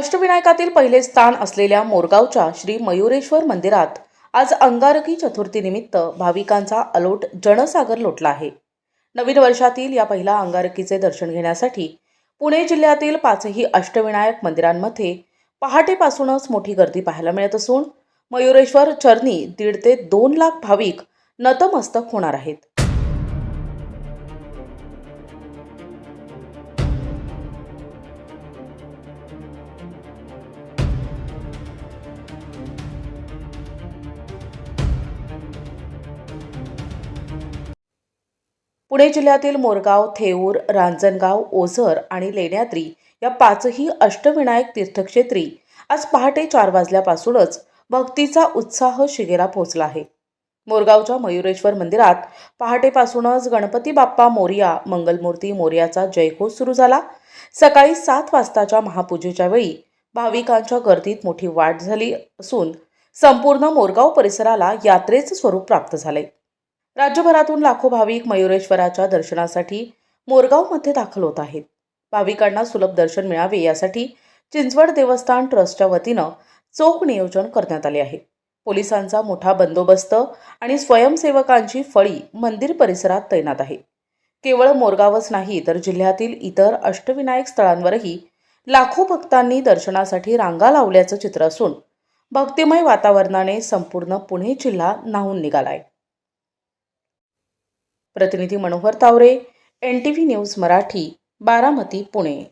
अष्टविनायकातील पहिले स्थान असलेल्या मोरगावच्या श्री मयुरेश्वर मंदिरात आज अंगारकी चतुर्थीनिमित्त भाविकांचा अलोट जनसागर लोटला आहे. नवीन वर्षातील या पहिल्या अंगारकीचे दर्शन घेण्यासाठी पुणे जिल्ह्यातील पाचही अष्टविनायक मंदिरांमध्ये पहाटेपासूनच मोठी गर्दी पाहायला मिळत असून मयुरेश्वर चरणी 1.5 ते 2 लाख भाविक नतमस्तक होणार आहेत. पुणे जिल्ह्यातील मोरगाव, थेऊर, रांजणगाव, ओझर आणि लेण्याद्री या पाचही अष्टविनायक तीर्थक्षेत्री आज पहाटे 4 वाजल्यापासूनच भक्तीचा उत्साह शिगेला पोहोचला आहे. मोरगावच्या मयुरेश्वर मंदिरात पहाटेपासूनच गणपती बाप्पा मोरया, मंगलमूर्ती मोरयाचा जयघोष सुरू झाला. सकाळी 7 वाजताच्या महापूजेच्या वेळी भाविकांच्या गर्दीत मोठी वाढ झाली असून संपूर्ण मोरगाव परिसराला यात्रेचं स्वरूप प्राप्त झाले. राज्यभरातून लाखो भाविक मयुरेश्वराच्या दर्शनासाठी मोरगावमध्ये दाखल होत आहेत. भाविकांना सुलभ दर्शन मिळावे यासाठी चिंचवड देवस्थान ट्रस्टच्या वतीनं चोख नियोजन करण्यात आले आहे. पोलिसांचा मोठा बंदोबस्त आणि स्वयंसेवकांची फळी मंदिर परिसरात तैनात आहे. केवळ मोरगावच नाही तर जिल्ह्यातील इतर अष्टविनायक स्थळांवरही लाखो भक्तांनी दर्शनासाठी रांगा लावल्याचं चित्र असून भक्तिमय वातावरणाने संपूर्ण पुणे जिल्हा न्हाऊन निघालाय. प्रतिनिधी मनोहर तावरे, NTV न्यूज मराठी, बारामती, पुणे.